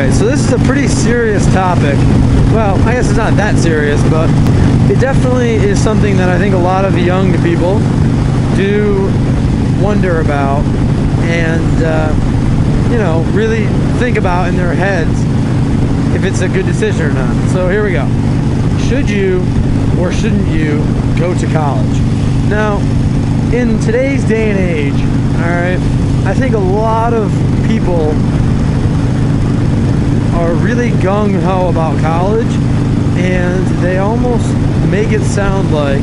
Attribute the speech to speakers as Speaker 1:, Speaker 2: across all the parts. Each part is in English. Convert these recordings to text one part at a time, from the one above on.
Speaker 1: Alright, so this is a pretty serious topic. Well, I guess it's not that serious, but it definitely is something that I think a lot of young people do wonder about and, really think about in their heads if it's a good decision or not. So here we go. Should you or shouldn't you go to college? Now, in today's day and age, alright, I think a lot of people are really gung-ho about college, and they almost make it sound like,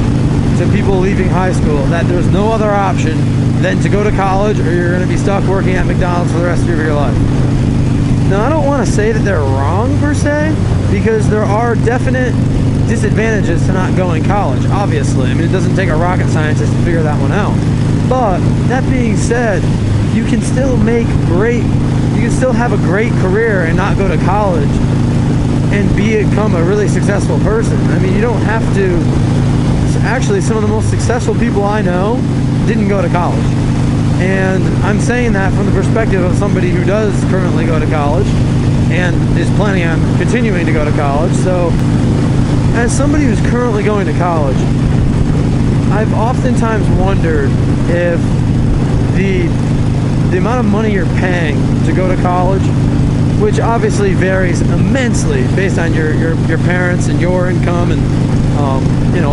Speaker 1: to people leaving high school, that there's no other option than to go to college or you're going to be stuck working at McDonald's for the rest of your life. Now, I don't want to say that they're wrong per se, because there are definite disadvantages to not going to college, obviously. I mean, it doesn't take a rocket scientist to figure that one out. But that being said, you can still have a great career and not go to college and become a really successful person. I mean, you don't have to. Actually, some of the most successful people I know didn't go to college. And I'm saying that from the perspective of somebody who does currently go to college and is planning on continuing to go to college. So, as somebody who's currently going to college, I've oftentimes wondered if the amount of money you're paying to go to college, which obviously varies immensely based on your parents and your income, and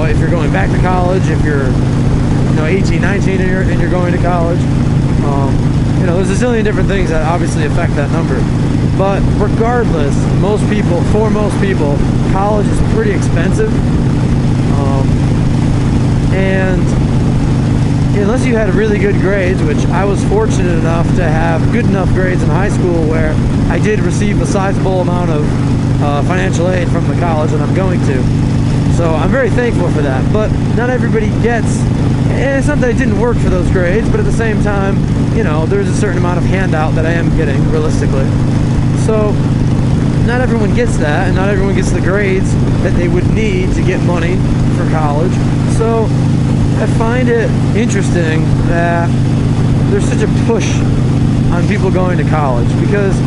Speaker 1: if you're going back to college, if you're 18, 19 and you're going to college, there's a zillion different things that obviously affect that number. But regardless, for most people, college is pretty expensive, and unless you had really good grades, which I was fortunate enough to have good enough grades in high school where I did receive a sizable amount of financial aid from the college that I'm going to. So I'm very thankful for that. But not everybody gets, and it's not that I didn't work for those grades, but at the same time, there's a certain amount of handout that I am getting, realistically. So not everyone gets that, and not everyone gets the grades that they would need to get money for college. So I find it interesting that there's such a push on people going to college, because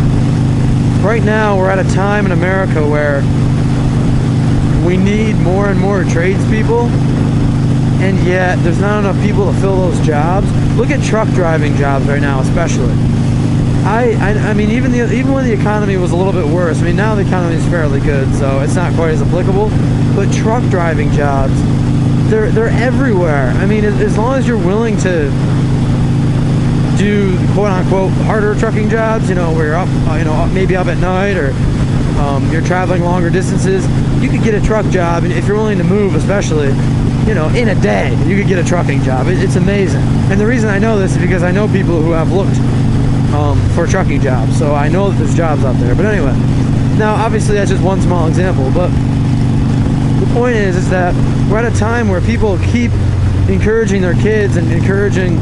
Speaker 1: right now we're at a time in America where we need more and more tradespeople, and yet there's not enough people to fill those jobs. Look at truck driving jobs right now, especially. I mean, even when the economy was a little bit worse, I mean, now the economy is fairly good, so it's not quite as applicable, but truck driving jobs, they're everywhere. I mean, as long as you're willing to do quote-unquote harder trucking jobs, where you're up, maybe up at night, or you're traveling longer distances, you could get a truck job, and if you're willing to move, especially, in a day, you could get a trucking job. It's amazing. And the reason I know this is because I know people who have looked for trucking jobs, so I know that there's jobs out there. But anyway, now obviously that's just one small example, but the point is that we're at a time where people keep encouraging their kids and encouraging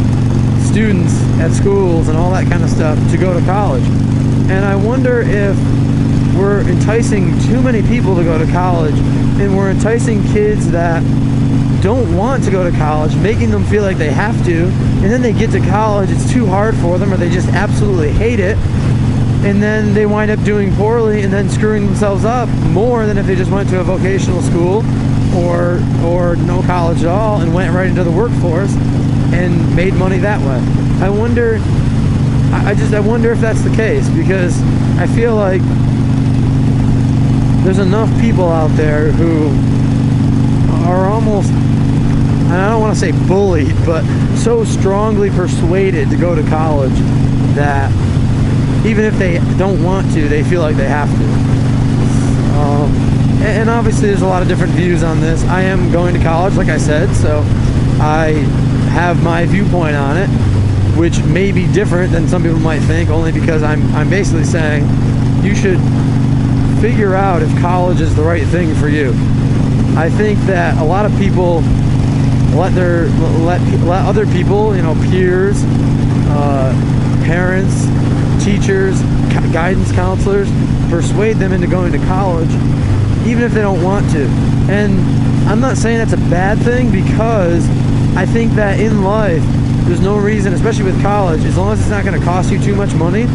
Speaker 1: students at schools and all that kind of stuff to go to college. And I wonder if we're enticing too many people to go to college, and we're enticing kids that don't want to go to college, making them feel like they have to, and then they get to college, it's too hard for them, or they just absolutely hate it, and then they wind up doing poorly and then screwing themselves up more than if they just went to a vocational school or no college at all and went right into the workforce and made money that way. I wonder if that's the case, because I feel like there's enough people out there who are almost, and I don't want to say bullied, but so strongly persuaded to go to college that even if they don't want to, they feel like they have to. And obviously there's a lot of different views on this. I am going to college, like I said, so I have my viewpoint on it, which may be different than some people might think, only because I'm basically saying you should figure out if college is the right thing for you. I think that a lot of people let other people, peers, parents, teachers, guidance counselors, persuade them into going to college, even if they don't want to. And I'm not saying that's a bad thing, because I think that in life, there's no reason, especially with college, as long as it's not going to cost you too much money,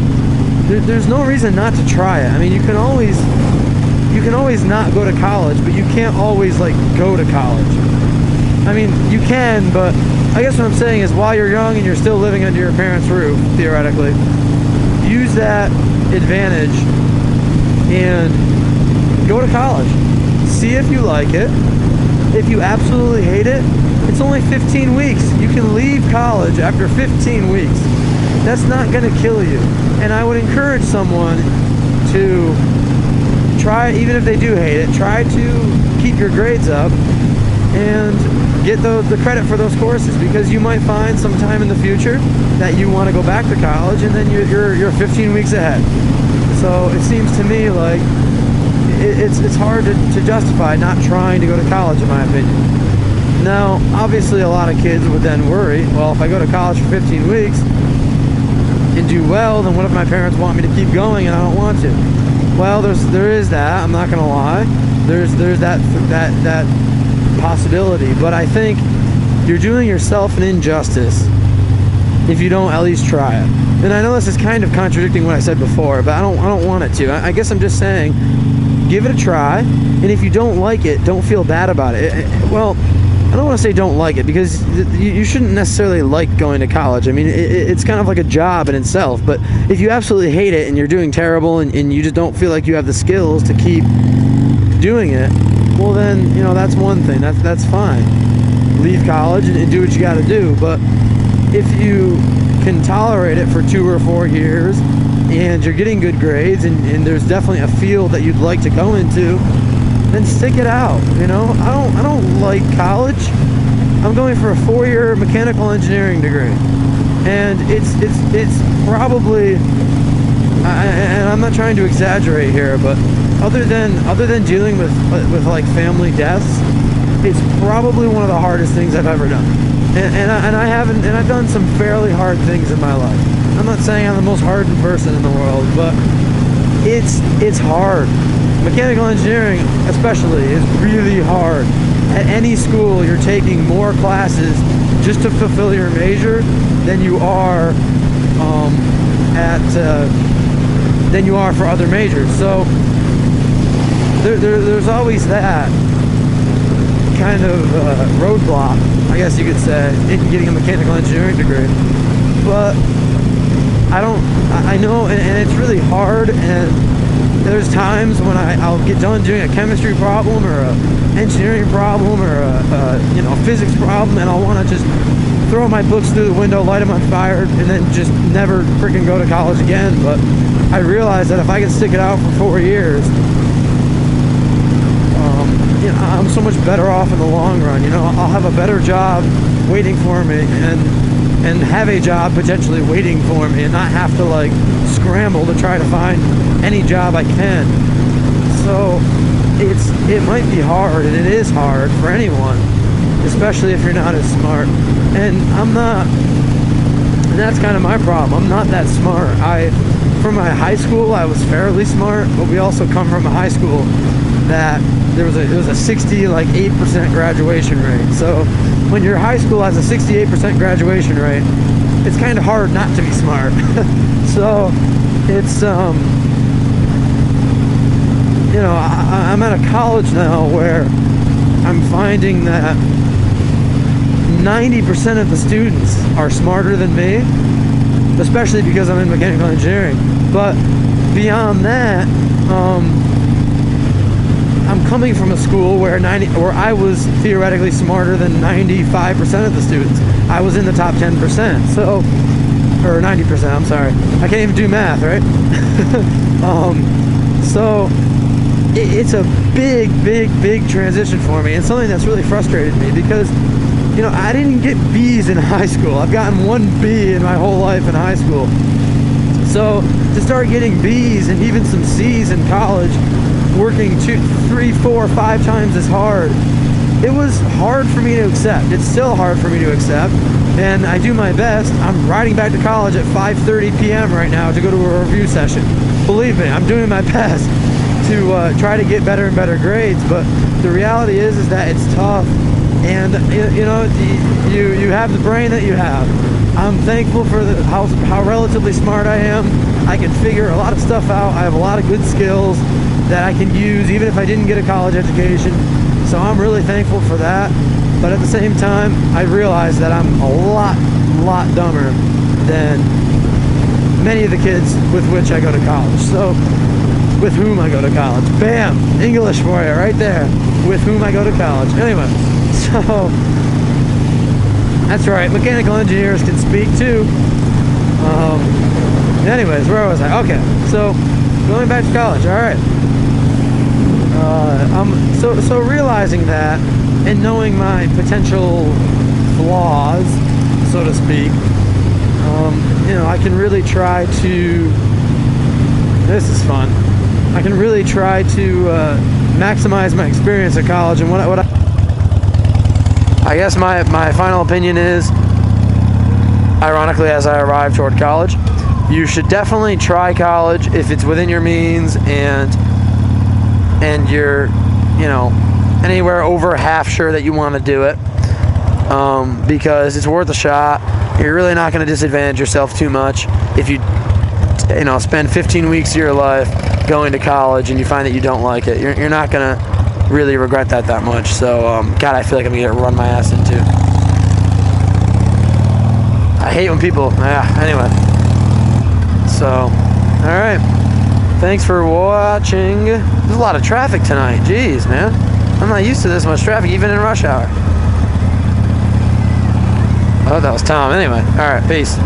Speaker 1: there's no reason not to try it. I mean, you can always not go to college, but you can't always like go to college. I mean, you can, but I guess what I'm saying is while you're young and you're still living under your parents' roof, theoretically, use that advantage and go to college. See if you like it. If you absolutely hate it, it's only 15 weeks. You can leave college after 15 weeks. That's not going to kill you. And I would encourage someone to try, even if they do hate it, try to keep your grades up and get the credit for those courses, because you might find sometime in the future that you want to go back to college, and then you're 15 weeks ahead. So it seems to me like it's hard to justify not trying to go to college, in my opinion. Now, obviously, a lot of kids would then worry, well, if I go to college for 15 weeks and do well, then what if my parents want me to keep going and I don't want to? Well, there is that. I'm not gonna lie. There's that possibility, but I think you're doing yourself an injustice if you don't at least try it. And I know this is kind of contradicting what I said before, but I don't want it to. I guess I'm just saying, give it a try, and if you don't like it, don't feel bad about it. Well, I don't want to say don't like it, because you shouldn't necessarily like going to college. I mean, it's kind of like a job in itself, but if you absolutely hate it and you're doing terrible and you just don't feel like you have the skills to keep doing it, well then, you know, that's one thing. That's fine. Leave college and do what you got to do. But if you can tolerate it for 2 or 4 years and you're getting good grades and there's definitely a field that you'd like to go into, then stick it out. You know, I don't like college. I'm going for a 4-year mechanical engineering degree, and it's probably, and I'm not trying to exaggerate here, but other than dealing with like family deaths, it's probably one of the hardest things I've ever done. And I've done some fairly hard things in my life. I'm not saying I'm the most hardened person in the world, but it's hard. Mechanical engineering especially is really hard. At any school, you're taking more classes just to fulfill your major than you are than you are for other majors. So there's always that kind of roadblock, I guess you could say, in getting a mechanical engineering degree. But I know, and it's really hard, and there's times when I'll get done doing a chemistry problem or a engineering problem or a physics problem, and I'll want to just throw my books through the window, light them on fire, and then just never freaking go to college again. But I realize that if I can stick it out for 4 years, I'm so much better off in the long run. You know, I'll have a better job waiting for me, and have a job potentially waiting for me, and not have to like scramble to try to find any job I can. So it might be hard, and it is hard for anyone, especially if you're not as smart. And I'm not, and that's kind of my problem. I'm not that smart. From my high school, I was fairly smart, but we also come from a high school that there was a 68% graduation rate. So when your high school has a 68% graduation rate, it's kind of hard not to be smart. So it's I'm at a college now where I'm finding that 90% of the students are smarter than me, especially because I'm in mechanical engineering. But beyond that, I'm coming from a school where I was theoretically smarter than 95% of the students. I was in the top 10%, so, or 90%, I'm sorry. I can't even do math, right? So it's a big transition for me, and something that's really frustrated me, because, you know, I didn't get B's in high school. I've gotten 1 B in my whole life in high school. So to start getting B's and even some C's in college, working 2, 3, 4, 5 times as hard, it was hard for me to accept. It's still hard for me to accept, and I do my best. I'm riding back to college at 5:30 p.m. right now to go to a review session. Believe me, I'm doing my best to try to get better and better grades, but the reality is that it's tough, and you have the brain that you have. I'm thankful for how relatively smart I am. I can figure a lot of stuff out. I have a lot of good skills that I can use even if I didn't get a college education. So I'm really thankful for that. But at the same time, I realize that I'm a lot dumber than many of the kids with which I go to college. So, with whom I go to college. Bam! English for you right there. With whom I go to college. Anyway, so that's right. Mechanical engineers can speak too. Anyways, where was I? Okay, so going back to college. All right. So realizing that and knowing my potential flaws, so to speak, you know, I can really try to. This is fun. I can really try to maximize my experience at college. And what I guess my final opinion is, ironically, as I arrive toward college, you should definitely try college if it's within your means and you're, you know, anywhere over half sure that you want to do it, because it's worth a shot. You're really not going to disadvantage yourself too much if you know, spend 15 weeks of your life going to college and you find that you don't like it. You're not going to really regret that much. So, God, I feel like I'm going to get run my ass into. I hate when people, anyway. So, all right. Thanks for watching. There's a lot of traffic tonight. Jeez, man. I'm not used to this much traffic, even in rush hour. I thought that was Tom. Anyway, all right, peace.